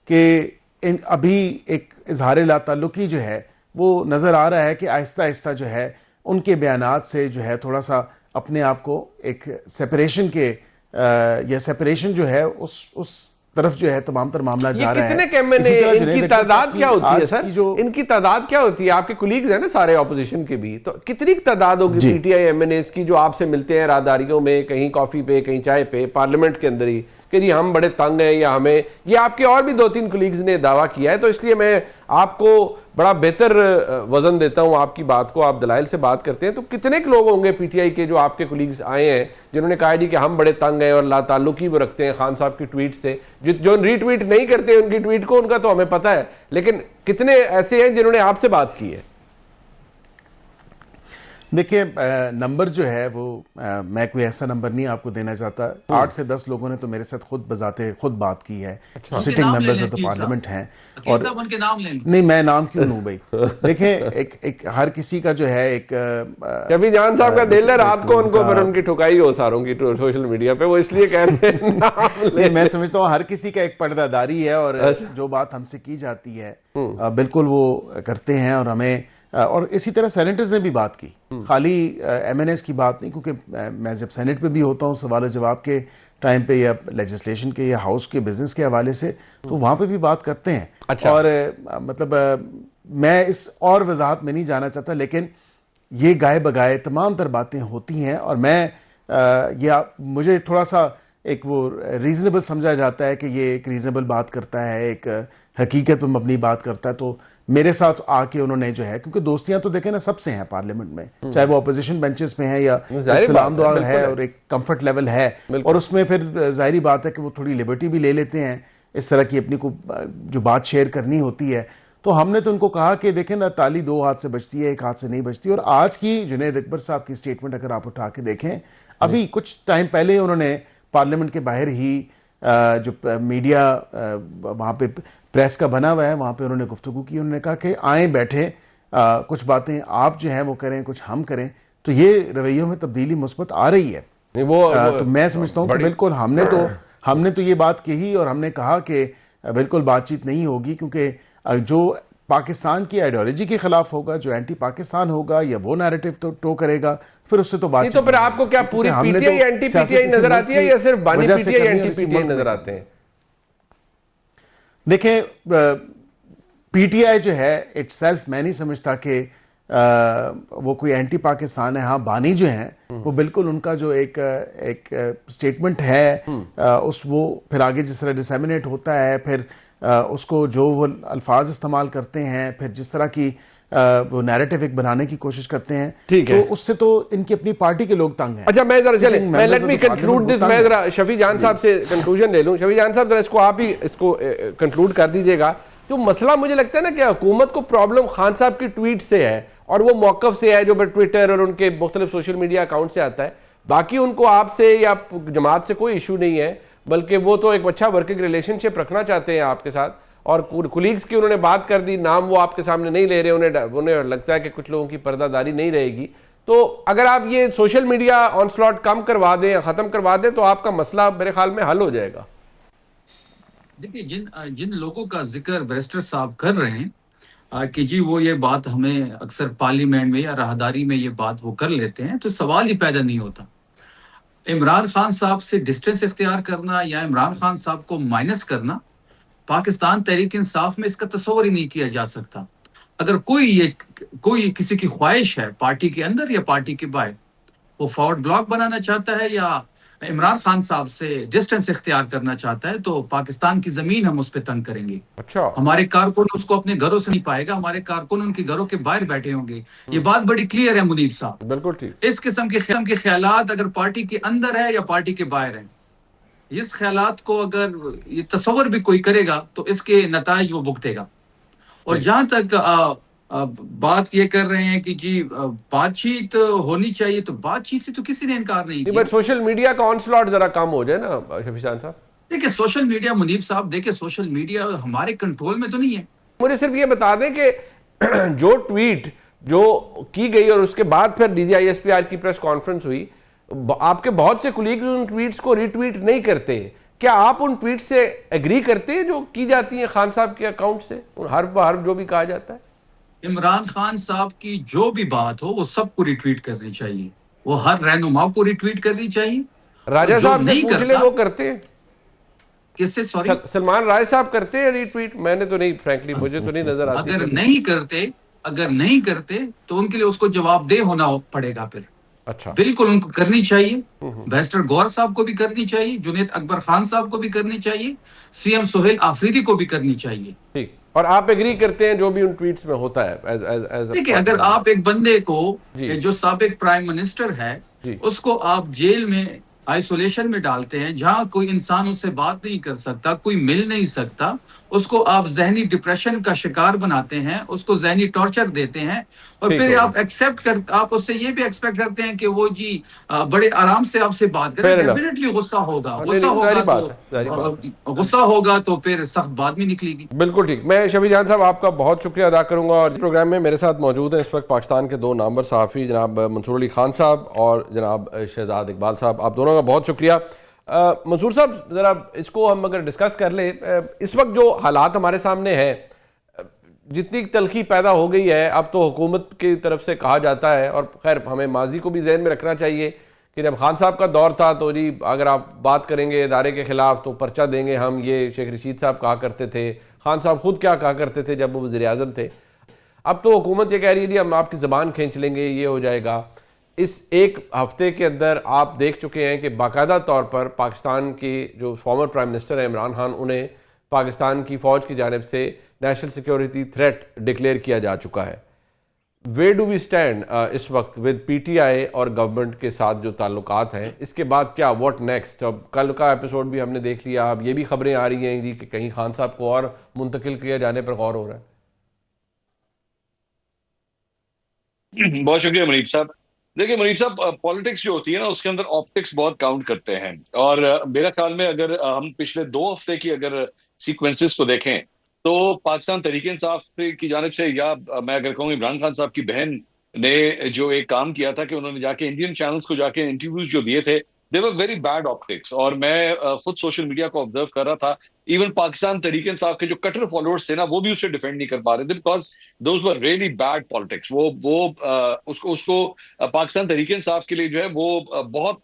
कि अभी एक इजहार लाताल्लुकी जो है वो नज़र आ रहा है कि आहिस्ता आहिस्ता जो है उनके बयानात से जो है थोड़ा सा अपने आप को एक सेपरेशन के या सेपरेशन जो है उस तरफ जो है तमाम तर मामला जा रहा है। इनकी तादाद क्या होती है सर? इनकी तादाद क्या होती है? आपके कुलीग्स हैं ना सारे ऑपोजिशन के भी, तो कितनी तादाद होगी PTI MNAs की जो आपसे मिलते हैं राहदारियों में, कहीं कॉफी पे, कहीं चाय पे, पार्लियामेंट के अंदर ही, कि जी हम बड़े तंग हैं या हमें, ये आपके और भी 2-3 कुलीग्स ने दावा किया है, तो इसलिए मैं आपको बड़ा बेहतर वजन देता हूं आपकी बात को, आप दलाइल से बात करते हैं। तो कितने लोग होंगे PTI के जो आपके कुलीग्स आए हैं जिन्होंने कहा जी कि हम बड़े तंग हैं और लाताल्लुकी वो रखते हैं खान साहब की ट्वीट से, जो रीट्वीट नहीं करते उनकी ट्वीट को, उनका तो हमें पता है, लेकिन कितने ऐसे हैं जिन्होंने आपसे बात की है? देखिए, नंबर जो है वो मैं कोई ऐसा नंबर नहीं आपको देना चाहता। 8 से 10 लोगों ने तो मेरे साथ खुद बात की है, sitting members of the parliament हैं। और उनके नाम ले नहीं, मैं नाम क्यों लूं भाई? देखें, एक हर किसी का जो है एक शफी जान साहब का दिल है, रात को उनको पर उनकी ठुकाई हो सारों की सोशल मीडिया पे, वो इसलिए कह रहे हैं नाम ले। मैं समझता हूँ हर किसी का एक पर्दादारी है और जो बात हमसे की जाती है बिल्कुल वो करते हैं। और हमें और इसी तरह सेनेटर्स ने भी बात की, खाली MNAs की बात नहीं, क्योंकि मैं जब सेनेट पे भी होता हूँ सवाल जवाब के टाइम पे या लेजिस्लेशन के या हाउस के बिजनेस के हवाले से, तो वहाँ पे भी बात करते हैं। अच्छा। और मतलब मैं इस और वजाहत में नहीं जाना चाहता, लेकिन ये गाए बगाए तमाम तर बातें होती हैं और मैं मुझे थोड़ा सा एक वो रीजनेबल समझा जाता है कि ये एक रीजनेबल बात करता है, एक हकीकत पर मबनी बात करता है। तो मेरे साथ आके उन्होंने जो है, क्योंकि दोस्तियां तो देखें ना सबसे हैं पार्लियामेंट में, चाहे वो अपोजिशन बेंचेस पे हैं या सलाम दुआ है और एक कंफर्ट लेवल है, और उसमें फिर जाहिर बात है कि वो थोड़ी लिबर्टी भी ले लेते हैं इस तरह की अपनी को जो बात शेयर करनी होती है। तो हमने तो उनको कहा कि देखें ना, ताली 2 हाथ से बजती है, 1 हाथ से नहीं बजती। और आज की जुनैद अकबर साहब की स्टेटमेंट अगर आप उठा के देखें, अभी कुछ टाइम पहले उन्होंने पार्लियामेंट के बाहर ही जो मीडिया वहाँ पे प्रेस का बना हुआ है, वहाँ पे उन्होंने गुफ्तगू की, उन्होंने कहा कि आए बैठे कुछ बातें आप जो हैं वो करें, कुछ हम करें। तो ये रवैयों में तब्दीली मुस्बत आ रही है। तो मैं समझता हूँ कि बिल्कुल हमने तो ये बात कही और हमने कहा कि बिल्कुल बातचीत नहीं होगी, क्योंकि जो पाकिस्तान की आइडियोलॉजी के खिलाफ होगा, जो एंटी पाकिस्तान होगा या वो नैरेटिव तो टो करेगा, फिर उससे तो बात। तो फिर आपको क्या पूरी PTI एंटी PTI नजर आती है या सिर्फ बानी PTI एंटी PTI नजर आते हैं? देखें, PTI जो है इटसेल्फ मैं नहीं समझता कि वो कोई एंटी पाकिस्तान है। हाँ, बानी जो हैं वो बिल्कुल उनका जो एक स्टेटमेंट है वो फिर आगे जिस तरह डिसेमिनेट होता है, फिर उसको जो वो अल्फाज इस्तेमाल करते हैं, फिर जिस तरह की वो नैरेटिव एक बनाने की कोशिश करते हैं, ठीक है, तो उससे तो इनकी अपनी पार्टी के लोग तंग हैं। अच्छा, मैं जरा चले, मैं लेट मी कंक्लूड दिस, मैं जरा शफी जान साहब से कंक्लूजन ले लूं। शफी जान साहब, जरा इसको आप ही इसको कंक्लूड कर दीजिएगा। जो मसला मुझे लगता है ना कि हुकूमत को प्रॉब्लम खान साहब की ट्वीट से है और वो मौकफ से है जो ट्विटर और उनके मुख्तलिफ सोशल मीडिया अकाउंट से आता है। बाकी उनको आपसे या जमात से कोई इशू नहीं है, बल्कि वो तो एक अच्छा वर्किंग रिलेशनशिप रखना चाहते हैं आपके साथ। और कुलीग्स की उन्होंने बात कर दी, नाम वो आपके सामने नहीं ले रहे, उन्हें लगता है कि कुछ लोगों की पर्दादारी नहीं रहेगी, तो अगर आप ये सोशल मीडिया ऑनस्लॉट कम करवा दें या ख़त्म करवा दें तो आपका मसला मेरे ख्याल में हल हो जाएगा। देखिए, जिन जिन लोगों का जिक्र बैरिस्टर साहब कर रहे हैं कि जी वो ये बात हमें अक्सर पार्लियामेंट में या राहदारी में ये बात वो कर लेते हैं, तो सवाल ही पैदा नहीं होता। इमरान खान साहब से डिस्टेंस इख्तियार करना या इमरान खान साहब को माइनस करना, पाकिस्तान तहरीक इंसाफ में इसका तस्वर ही नहीं किया जा सकता। अगर कोई किसी की ख्वाहिश है पार्टी के अंदर या पार्टी के बाहर, वो फॉरवर्ड ब्लॉक बनाना चाहता है या इमरान खान साहब से डिस्टेंस इख्तियार करना चाहता है, तो पाकिस्तान की जमीन हम उस पर तंग करेंगे। अच्छा, हमारे कारकुन उसको अपने घरों से नहीं पाएगा, हमारे कारकुन उनके घरों के बाहर बैठे होंगे। ये बात बड़ी क्लियर है मुनीब साहब। बिल्कुल ठीक। इस किस्म के ख्यालात अगर पार्टी के अंदर है या पार्टी के बाहर है, इस ख्यालात को अगर ये तस्वर भी कोई करेगा तो इसके नताइज वो भुगतेगा। और जहां तक बात ये कर रहे हैं कि जी बातचीत होनी चाहिए, तो बातचीत से तो किसी ने इनकार नहीं किया। बट सोशल मीडिया का ऑनस्लॉट जरा कम हो जाए ना शफी जान साहब। देखिए, सोशल मीडिया मुनीब साहब, देखिए सोशल मीडिया हमारे कंट्रोल में तो नहीं है। मुझे सिर्फ ये बता दें कि जो ट्वीट जो की गई और उसके बाद फिर DGISPR की प्रेस कॉन्फ्रेंस हुई, आपके बहुत से कुलीग्स उन ट्वीट्स को रीट्वीट नहीं करते। क्या आप उन ट्वीट से एग्री करते हैं जो की जाती हैं खान साहब के अकाउंट से, उन हर्फ बहर्फ जो भी कहा जाता है? इमरान खान साहब की जो भी बात हो वो सबको रिट्वीट करनी चाहिए, वो हर रहनुमा को रिट्वीट करनी चाहिए। राजा जो साहब से नहीं पूछ ले, करता, वो करते हैं? किससे? सॉरी, सलमान राय साहब करते हैं रीट्वीट? मैंने तो नहीं, फ्रैंकली मुझे तो नहीं नजर आती। अगर नहीं करते तो उनके लिए उसको जवाबदेह होना पड़ेगा फिर। अच्छा, बिल्कुल उनको करनी चाहिए। बैरिस्टर गौहर साहब को भी करनी चाहिए, जुनैद अकबर खान साहब को भी करनी चाहिए, CM सुहेल आफरीदी को भी करनी चाहिए। ठीक। और आप एग्री करते हैं जो भी उन ट्वीट्स में होता है? देखिए, अगर आप एक बंदे को जी। जो साबिक प्राइम मिनिस्टर है जी। उसको आप जेल में आइसोलेशन में डालते हैं, जहां कोई इंसान उससे बात नहीं कर सकता, कोई मिल नहीं सकता, उसको आप जहनी डिप्रेशन का शिकार बनाते हैं, उसको जहनी टॉर्चर देते हैं, और ठीक फिर हो आप उससे ये भी एक्सपेक्ट करते हैं कि वो जी बड़े आराम से आपसे बात करें। Fair enough। डेफिनेटली गुस्सा होगा, नहीं, जाहिर बात है, जाहिर गुस्सा होगा तो फिर सख्त बात भी निकलेगी। बिल्कुल ठीक। मैं शफी जान साहब आपका बहुत शुक्रिया अदा करूंगा। और प्रोग्राम में मेरे साथ मौजूद हैं इस वक्त पाकिस्तान के दो नामवर सहाफ़ी, जनाब मंसूर अली खान साहब और जनाब शहजाद इकबाल साहब। आप दोनों का बहुत शुक्रिया। मंसूर साहब, ज़रा इसको हम अगर डिस्कस कर ले, इस वक्त जो हालात हमारे सामने हैं, जितनी तलखी पैदा हो गई है, अब तो हुकूमत की तरफ से कहा जाता है, और खैर हमें माजी को भी जहन में रखना चाहिए कि जब खान साहब का दौर था तो जी अगर आप बात करेंगे इदारे के खिलाफ तो पर्चा देंगे हम, ये शेख रशीद साहब कहा करते थे। खान साहब खुद क्या कहा करते थे जब वो वज़ीर आज़म थे। अब तो हुकूमत ये कह रही है जी हम आपकी ज़बान खींच लेंगे, ये हो जाएगा। इस एक हफ्ते के अंदर आप देख चुके हैं कि बाकायदा तौर पर पाकिस्तान के जो फॉर्मर प्राइम मिनिस्टर हैं इमरान खान, उन्हें पाकिस्तान की फ़ौज की जानिब से नेशनल सिक्योरिटी थ्रेट डिक्लेयर किया जा चुका है। वेयर डू वी स्टैंड इस वक्त विद PTI और गवर्नमेंट के साथ जो ताल्लुकात हैं, इसके बाद क्या, व्हाट नेक्स्ट? अब कल का एपिसोड भी हमने देख लिया, अब ये भी खबरें आ रही हैं जी कि कहीं खान साहब को और मुंतकिल किए जाने पर गौर हो रहा है। बहुत शुक्रिया मुनीब साहब। देखिए मुनीब साहब, पॉलिटिक्स जो होती है ना उसके अंदर ऑप्टिक्स बहुत काउंट करते हैं। और मेरा ख्याल में अगर हम पिछले 2 हफ्ते की अगर सीक्वेंसेस को देखें तो पाकिस्तान तहरीक इंसाफ की जानिब से, या मैं अगर कहूँ इमरान खान साहब की बहन ने जो एक काम किया था कि उन्होंने जाके इंडियन चैनल्स को जाके इंटरव्यूज जो दिए थे, दे वर वेरी बैड ऑप्टिक्स। और मैं खुद सोशल मीडिया को ऑब्जर्व कर रहा था, इवन पाकिस्तान तहरीक इंसाफ के जो कट्टर फॉलोअर्स थे ना, वो भी उसे डिफेंड नहीं कर पा रहे थे, because those were really bad politics. उसको पाकिस्तान तहरीक इंसाफ के लिए जो है वो बहुत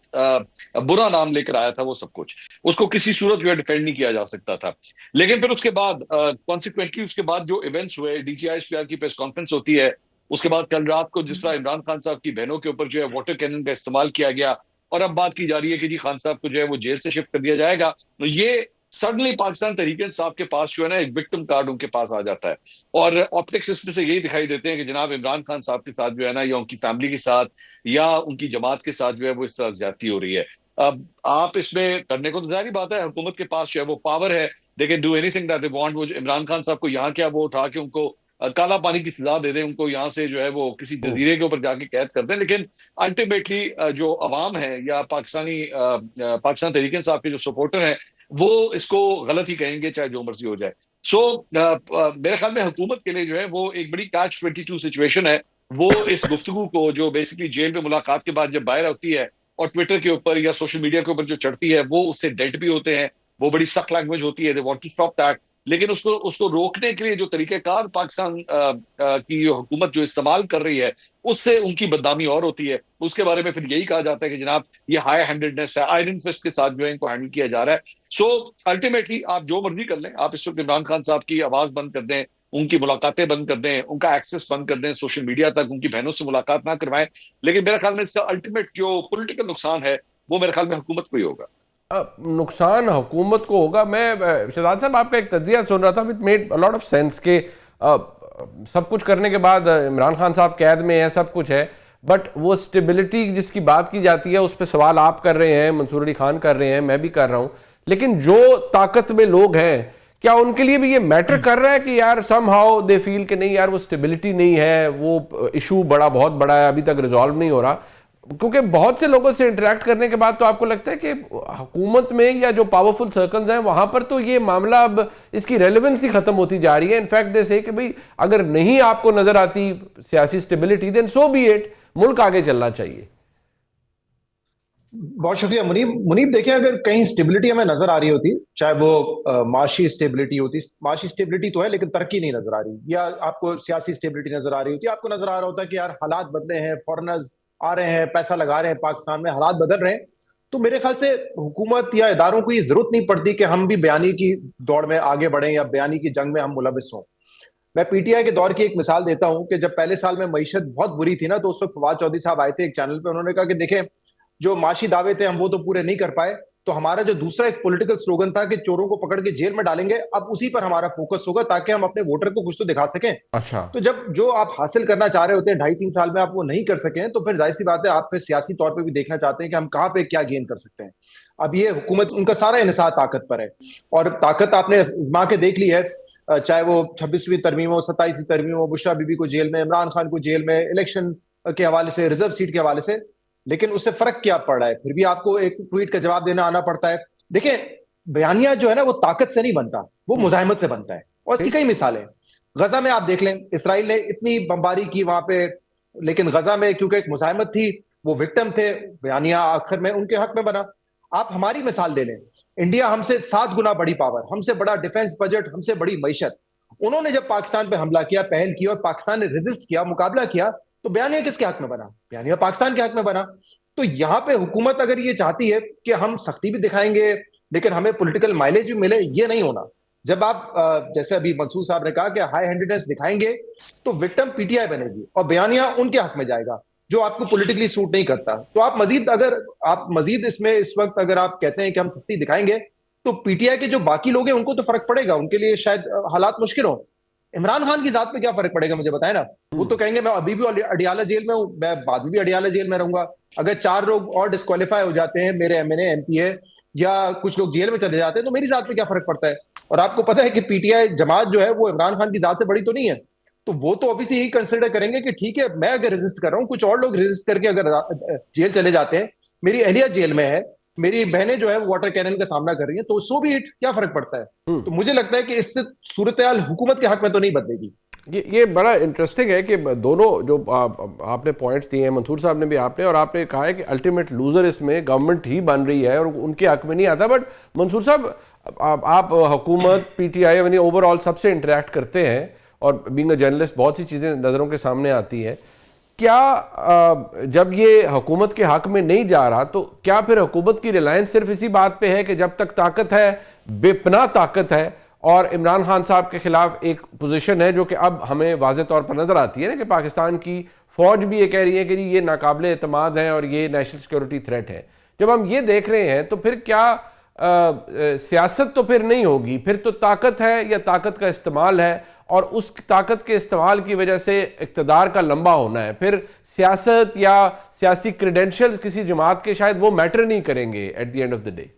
बुरा नाम लेकर आया था वो सब कुछ। उसको किसी सूरत जो है डिफेंड नहीं किया जा सकता था। लेकिन फिर उसके बाद कॉन्सिक्वेंटली उसके बाद जो इवेंट्स हुए, DGISPR की प्रेस कॉन्फ्रेंस होती है, उसके बाद कल रात को जिस तरह इमरान खान साहब की बहनों के ऊपर जो है वाटर कैनन का इस्तेमाल किया गया, और अब बात की जा रही है कि जी खान साहब को जो है वो जेल से शिफ्ट कर दिया जाएगा, तो ये सडनली पाकिस्तान तहरीक इंसाफ के पास जो है ना एक विक्टिम कार्ड उनके पास आ जाता है। और ऑप्टिक्स इसमें से यही दिखाई देते हैं कि जनाब इमरान खान साहब के साथ जो है ना, या उनकी फैमिली के साथ या उनकी जमात के साथ जो है वो इस तरह ज्यादती हो रही है। अब आप इसमें करने को तो जारी बात है, हुकूमत के पास जो है वो पावर है, they can do anything that they want. वो इमरान खान साहब को यहाँ क्या वो उठा के उनको काला पानी की सजा दे दें, उनको यहाँ से जो है वो किसी जजीरे के ऊपर जाके कैद कर दें, लेकिन अल्टीमेटली जो अवाम है या पाकिस्तान तहरीक इंसाफ के जो सपोर्टर हैं वो इसको गलत ही कहेंगे, चाहे जो मर्जी हो जाए। सो मेरे ख्याल में हुकूमत के लिए जो है वो एक बड़ी Catch-22 सिचुएशन है वो इस गुफ्तगू को जो बेसिकली जेल में मुलाकात के बाद जब बाहर होती है और ट्विटर के ऊपर या सोशल मीडिया के ऊपर जो चढ़ती है, वो उससे डेड भी होते हैं। वो बड़ी सख्त लैंग्वेज होती है, they want to stop that. लेकिन उसको उसको रोकने के लिए जो तरीकेकार पाकिस्तान की जो हुकूमत जो इस्तेमाल कर रही है, उससे उनकी बदनामी और होती है। उसके बारे में फिर यही कहा जाता है कि जनाब ये हाई हैंडेडनेस है, आयरन फिस्ट के साथ जो है इनको हैंडल किया जा रहा है। सो अल्टीमेटली आप जो मर्जी कर लें, आप इस वक्त इमरान खान साहब की आवाज बंद कर दें, उनकी मुलाकातें बंद कर दें, उनका एक्सेस बंद कर दें सोशल मीडिया तक, उनकी बहनों से मुलाकात ना करवाएं, लेकिन मेरे ख्याल में इसका अल्टीमेट जो पॉलिटिकल नुकसान है वो मेरे ख्याल में हुकूमत को ही होगा। नुकसान हुकूमत को होगा। मैं शहजाद साहब आपका एक तज्जिया सुन रहा था, which made a lot of sense के सब कुछ करने के बाद इमरान खान साहब कैद में है, सब कुछ है, बट वो स्टेबिलिटी जिसकी बात की जाती है उस पर सवाल आप कर रहे हैं, मंसूर अली खान कर रहे हैं, मैं भी कर रहा हूं, लेकिन जो ताकत में लोग हैं क्या उनके लिए भी ये मैटर कर रहा है कि यार सम हाउ दे फील कि नहीं यार वो स्टेबिलिटी नहीं है, वो इशू बहुत बड़ा है, अभी तक रिजॉल्व नहीं हो रहा? क्योंकि बहुत से लोगों से इंटरेक्ट करने के बाद तो आपको लगता है कि हुकूमत में या जो पावरफुल सर्कल्स हैं वहां पर तो ये मामला अब इसकी रेलेवेंस ही खत्म होती जा रही है। इनफैक्ट दे से कि भाई अगर नहीं आपको नजर आती सियासी stability, then so be it, मुल्क आगे चलना चाहिए। बहुत शुक्रिया मुनीब। मुनीब देखिए, अगर कहीं स्टेबिलिटी हमें नजर आ रही होती, चाहे वो माशी स्टेबिलिटी होती, माशी स्टेबिलिटी तो है लेकिन तरक्की नहीं नजर आ रही, या आपको सियासी स्टेबिलिटी नजर आ रही होती, आपको नजर आ रहा होता कि यार हालात बदले हैं, फॉरेनर्स आ रहे हैं, पैसा लगा रहे हैं पाकिस्तान में, हालात बदल रहे हैं, तो मेरे ख्याल से हुकूमत या इदारों को ये जरूरत नहीं पड़ती कि हम भी बयानी की दौड़ में आगे बढ़ें या बयानी की जंग में हम मुलविस हों। मैं पीटीआई के दौर की एक मिसाल देता हूं कि जब पहले साल में मईशत बहुत बुरी थी ना, तो उस वक्त फवाद चौधरी साहब आए थे एक चैनल पे, उन्होंने कहा कि देखें जो माशी दावे थे हम वो तो पूरे नहीं कर पाए, तो हमारा जो दूसरा एक पॉलिटिकल स्लोगन था कि चोरों को पकड़ के जेल में डालेंगे, अब उसी पर हमारा फोकस होगा ताकि हम अपने वोटर को कुछ तो दिखा सकें। अच्छा, तो जब जो आप हासिल करना चाह रहे होते हैं 2.5-3 साल में आप वो नहीं कर सकें, तो फिर जाहिर सी बात है आप फिर सियासी तौर पर भी देखना चाहते हैं कि हम कहाँ पे क्या गेन कर सकते हैं। अब ये हुकूमत, उनका सारा इन्हिसार ताकत पर है, और ताकत आपने आजमा के देख ली है, चाहे वो 26वीं तरमीम हो, 27वीं तरमीम हो, बुशरा बीबी को जेल में, इमरान खान को जेल में, इलेक्शन के हवाले से, रिजर्व सीट के हवाले से, लेकिन उससे फर्क क्या पड़ रहा है? फिर भी आपको एक ट्वीट का जवाब देना आना पड़ता है। देखिए, बयानिया जो है ना वो ताकत से नहीं बनता, वो मुजाहिमत से बनता है, और इसकी कई मिसालें। गजा में आप देख लें, इसराइल ने इतनी बमबारी की वहां पे, लेकिन गजा में क्योंकि एक मुजाहिमत थी, वो विक्टिम थे, बयानिया आखिर में उनके हक में बना। आप हमारी मिसाल ले लें, इंडिया हमसे 7 गुना बड़ी पावर, हमसे बड़ा डिफेंस बजट, हमसे बड़ी मैशत, उन्होंने जब पाकिस्तान पे हमला किया, पहल की, और पाकिस्तान ने रेजिस्ट किया, मुकाबला किया, तो बयानिया किसके हक में बना? बयानिया पाकिस्तान के हक में बना। तो यहाँ पे हुकूमत अगर ये चाहती है कि हम सख्ती भी दिखाएंगे लेकिन हमें पॉलिटिकल माइलेज भी मिले, ये नहीं होना। जब आप जैसे अभी मंसूर साहब ने कहा कि हाई हैंडेडनेस दिखाएंगे, तो विक्टिम पीटीआई बनेगी और बयानिया उनके हक में जाएगा जो आपको पॉलिटिकली सूट नहीं करता। तो आप मजीद इसमें इस वक्त अगर आप कहते हैं कि हम सख्ती दिखाएंगे, तो पीटीआई के जो बाकी लोग हैं उनको तो फर्क पड़ेगा, उनके लिए शायद हालात मुश्किल हो। इमरान खान की जात पे क्या फर्क पड़ेगा मुझे बताए ना? वो तो कहेंगे मैं अभी भी अडियाला जेल में हूं, मैं बाद में भी अडियाला जेल में रहूंगा। अगर 4 लोग और डिस्क्वालीफाई हो जाते हैं, मेरे एमएनए एमपीए या कुछ लोग जेल में चले जाते हैं, तो मेरी जात पे क्या फर्क पड़ता है? और आपको पता है कि पीटीआई जमात जो है वो इमरान खान की जात से बड़ी तो नहीं है, तो वो तो ऑब्वियसली यही कंसिडर करेंगे कि ठीक है, मैं अगर रेजिस्ट कर रहा हूँ, कुछ और लोग रेजिस्ट करके अगर जेल चले जाते हैं, मेरी अहलिया जेल में है, मेरी बहनें जो है वाटर कैनन का सामना कर रही हैं, तो सो भी इट, क्या फर्क पड़ता है? तो मुझे लगता है कि इससे सूरत हाल हुकूमत के हक में तो नहीं बदलेगी। ये बड़ा इंटरेस्टिंग है कि दोनों जो आपने पॉइंट्स दिए हैं, मंसूर साहब ने भी, आपने और आपने कहा है कि अल्टीमेट लूजर इसमें गवर्नमेंट ही बन रही है और उनके हक में नहीं आता। बट मंसूर साहब, आप हुकूमत, पीटीआई यानी ओवरऑल सबसे इंटरेक्ट करते हैं और बीइंग अ जर्नलिस्ट बहुत सी चीज़ें नज़रों के सामने आती हैं। क्या जब ये हुकूमत के हक में नहीं जा रहा, तो क्या फिर हुकूमत की रिलायंस सिर्फ इसी बात पे है कि जब तक ताकत है, बेपनाह ताकत है, और इमरान खान साहब के खिलाफ एक पोजीशन है जो कि अब हमें वाज़े तौर पर नज़र आती है ना कि पाकिस्तान की फ़ौज भी ये कह रही है कि ये नाकाबिले एतमाद है और ये नेशनल सिक्योरिटी थ्रेट है। जब हम ये देख रहे हैं तो फिर क्या सियासत तो फिर नहीं होगी, फिर तो ताकत है या ताकत का इस्तेमाल है, और उस ताकत के इस्तेमाल की वजह से इक़्तिदार का लंबा होना है। फिर सियासत या सियासी क्रेडेंशियल्स किसी जमात के शायद वो मैटर नहीं करेंगे at the end of the day.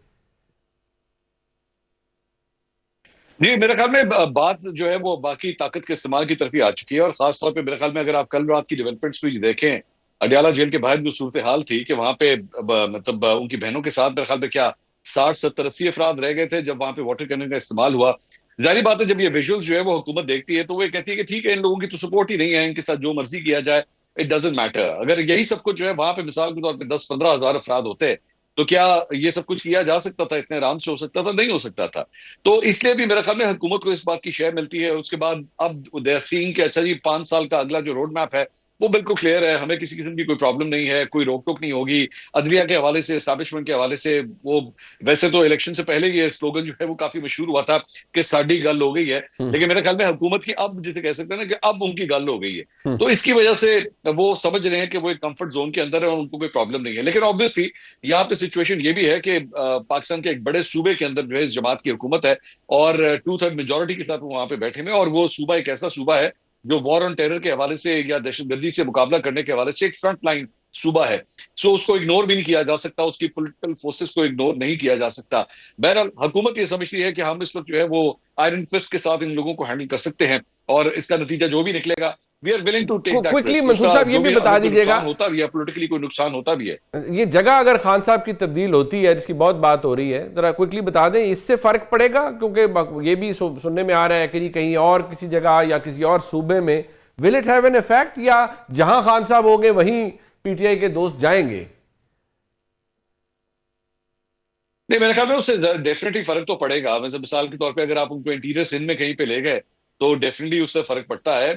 जी, मेरे ख्याल में बात जो है वो बाकी ताकत के इस्तेमाल की तरफ ही आ चुकी है। और खासतौर पे मेरे ख्याल में अगर आप कल रात की डेवलपमेंट्स भी देखें, अडियाला जेल के बाहर जो सूरत हाल थी कि वहां पे मतलब उनकी बहनों के साथ मेरे ख्याल में क्या 60-70-80 अफराद रह गए थे जब वहां पे वाटर कैनन का इस्तेमाल हुआ। जाहिर बात है जब ये विजुअल्स जो है वो हुकूमत देखती है तो वो कहती है कि ठीक है, इन लोगों की तो सपोर्ट ही नहीं है, इनके साथ जो मर्जी किया जाए, इट डजेंट मैटर। अगर यही सब कुछ जो है वहां पे मिसाल के तौर पे 10-15 हजार अफराद होते, तो क्या ये सब कुछ किया जा सकता था? इतने आराम से हो सकता था? नहीं हो सकता था। तो इसलिए भी मेरा ख्याल में हुकूमत को इस बात की शय मिलती है। उसके बाद अब दे आर सीइंग कि अच्छा जी 5 साल का अगला जो रोड मैप है वो बिल्कुल क्लियर है, हमें किसी किस्म की कोई प्रॉब्लम नहीं है, कोई रोक टोक नहीं होगी। अदलिया के हवाले से, एस्टैब्लिशमेंट के हवाले से, वो वैसे तो इलेक्शन से पहले ये स्लोगन जो है वो काफी मशहूर हुआ था कि साडी गल हो गई है, लेकिन मेरे ख्याल में हुकूमत की अब जिसे कह सकते हैं ना कि अब उनकी गल हो गई है। तो इसकी वजह से वो समझ रहे हैं कि वो एक कंफर्ट जोन के अंदर है और उनको कोई प्रॉब्लम नहीं है। लेकिन ऑब्वियसली यहाँ पे सिचुएशन ये भी है कि पाकिस्तान के एक बड़े सूबे के अंदर जो है इस जमात की हुकूमत है और 2/3 मेजोरिटी के साथ वो वहां पे बैठे हुए हैं, और वो सूबा एक ऐसा सूबा है जो वॉर ऑन टेरर के हवाले से या दहशतगर्दी से मुकाबला करने के हवाले से एक फ्रंट लाइन सूबा है। सो उसको इग्नोर भी नहीं किया जा सकता, उसकी पॉलिटिकल फोर्सेस को इग्नोर नहीं किया जा सकता। बहरहाल हुकूमत ये समझती है कि हम इस वक्त जो है वो आयरन फिस्ट के साथ इन लोगों को हैंडल कर सकते हैं, और इसका नतीजा जो भी निकलेगा we are willing to take that quickly risk. Mansoor साहब ये भी बता दीजिएगा, होता भी है, पोलिटिकली कोई नुकसान होता भी है। ये जगह अगर खान साहब की तब्दील होती है जिसकी बहुत बात हो रही है, जरा क्विकली बता दें इससे फर्क पड़ेगा? क्योंकि ये भी सुनने में आ रहा है कि कहीं और किसी जगह या किसी और सूबे में will it have an effect, या जहां खान साहब होंगे वहीं पीटीआई के दोस्त जाएंगे? नहीं, मेरे ख्याल में उससे डेफिनेटली फर्क तो पड़ेगा। मतलब मिसाल के तौर पे अगर आप उनको इंटीरियर सिंध में कहीं पे ले गए तो डेफिनेटली उससे फर्क पड़ता है।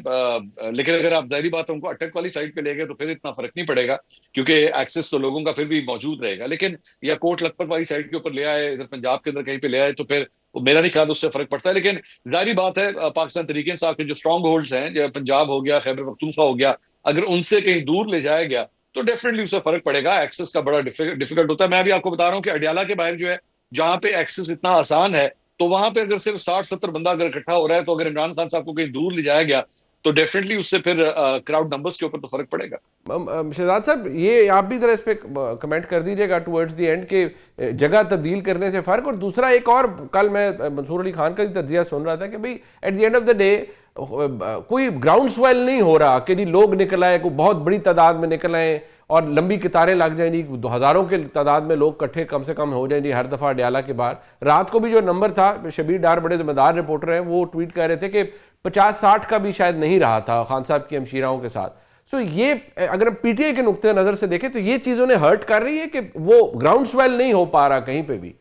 लेकिन अगर आप जाहिर बात है उनको अटक वाली साइड पे ले गए तो फिर इतना फर्क नहीं पड़ेगा, क्योंकि एक्सेस तो लोगों का फिर भी मौजूद रहेगा। लेकिन या कोट लखपत वाली साइड के ऊपर ले आए, इधर पंजाब के अंदर कहीं पे ले आए, तो फिर मेरा नहीं ख्याल उससे फर्क पड़ता है। लेकिन जाहिर बात है पाकिस्तान तहरीक इंसाफ के जो स्ट्रॉन्ग होल्ड्स हैं, जो पंजाब हो गया, खैबर पख्तूनख्वा हो गया, अगर उनसे कहीं दूर ले जाया गया तो डेफिनेटली उससे फर्क पड़ेगा। एक्सेस का बड़ा डिफिकल्ट होता है। मैं भी आपको बता रहा हूँ कि अडियाला के बाहर जो है जहां पे एक्सेस इतना आसान है, तो वहां पे अगर सिर्फ 60-70 बंदा अगर इकट्ठा हो रहा है, तो अगर इमरान खान साहब को कहीं दूर ले जाया गया तो डेफिनेटली उससे फिर क्राउड नंबर्स के ऊपर तो फर्क पड़ेगा। शहजाद साहब, ये आप भी जरा इस पे कमेंट कर दीजिएगा टुवर्ड्स द एंड के जगह तब्दील करने से फर्क। और दूसरा एक और, कल मैं मंसूर अली खान का भी तज्जिया सुन रहा था कि भाई eight the end of the day कोई ग्राउंड स्वेल नहीं हो रहा कि जी लोग निकल आए, कोई बहुत बड़ी तादाद में निकल आए और लंबी कतारें लग जाएंगी, हज़ारों के तादाद में लोग इकट्ठे कम से कम हो जाएंगे हर दफ़ा अडियाला के बाहर। रात को भी जो नंबर था, शबीर डार बड़े जिम्मेदार रिपोर्टर हैं, वो ट्वीट कर रहे थे कि 50-60 का भी शायद नहीं रहा था खान साहब की हमशीराओं के साथ। सो ये अगर पीटीआई के नुक्ते नज़र से देखें तो ये चीज़ उन्हें हर्ट कर रही है कि वो ग्राउंड स्वेल नहीं हो पा रहा कहीं पर भी।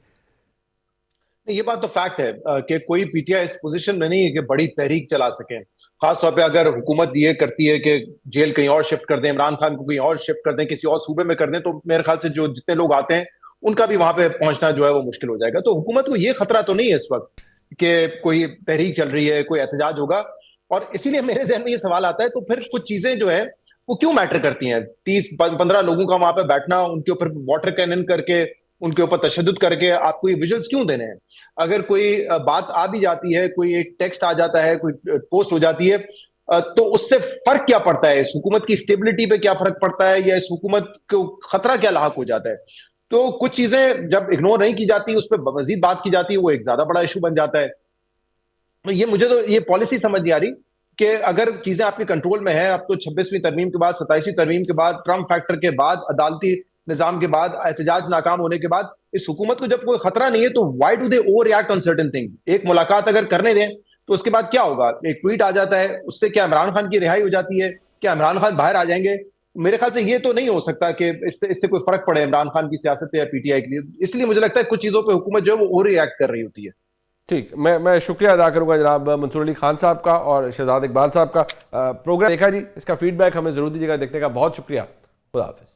ये बात तो फैक्ट है कि कोई पीटीआई इस पोजीशन में नहीं है कि बड़ी तहरीक चला सके। खासतौर पे अगर हुकूमत ये करती है कि जेल कहीं और शिफ्ट कर दें, इमरान खान को कहीं और शिफ्ट कर दें, किसी और सूबे में कर दें, तो मेरे ख्याल से जो जितने लोग आते हैं उनका भी वहां पे पहुंचना जो है वो मुश्किल हो जाएगा। तो हुकूमत को ये खतरा तो नहीं है इस वक्त कि कोई तहरीक चल रही है, कोई एहतजाज होगा। और इसीलिए मेरे जहन में ये सवाल आता है, तो फिर कुछ चीजें जो है वो क्यों मैटर करती हैं? 30-15 लोगों का वहां पे बैठना, उनके ऊपर वाटर कैनन करके, उनके ऊपर तशद्दुद करके आपको ये विजुअल्स क्यों देने हैं? अगर कोई बात आ भी जाती है, कोई एक टेक्स्ट आ जाता है, कोई पोस्ट हो जाती है, तो उससे फर्क क्या पड़ता है? इस हुकूमत की स्टेबिलिटी पे क्या फर्क पड़ता है, या इस हुकूमत को खतरा क्या लाक हो जाता है? तो कुछ चीजें जब इग्नोर नहीं की जाती, उस पर मजीद बात की जाती है, वो एक ज्यादा बड़ा इशू बन जाता है। ये मुझे तो ये पॉलिसी समझ नहीं आ रही कि अगर चीजें आपके कंट्रोल में है, अब तो 26वीं तरमीम के बाद, 27वीं तरमीम के बाद, ट्रम्प फैक्टर के बाद, अदालती निजाम के बाद, एहतजाज नाकाम होने के बाद, इस हुकूमत को जब कोई खतरा नहीं है तो why do they over react on certain things? एक मुलाकात अगर करने दें तो उसके बाद क्या होगा? एक ट्वीट आ जाता है, उससे क्या इमरान खान की रिहाई हो जाती है? क्या इमरान खान बाहर आ जाएंगे? मेरे ख्याल से ये तो नहीं हो सकता कि इससे कोई फर्क पड़े इमरान खान की सियासत पे या पीटीआई के लिए। इसलिए मुझे लगता है कुछ चीजों पर हुकूमत जो है वो ओवर रिएक्ट कर रही होती है। ठीक, मैं शुक्रिया अदा करूंगा जनाब मंसूर अली खान साहब का और शहजाद इकबाल साहब का। प्रोग्राम देखा जी, इसका फीडबैक हमें जरूर दीजिएगा। देखने का बहुत शुक्रिया। खुदा हाफिज़।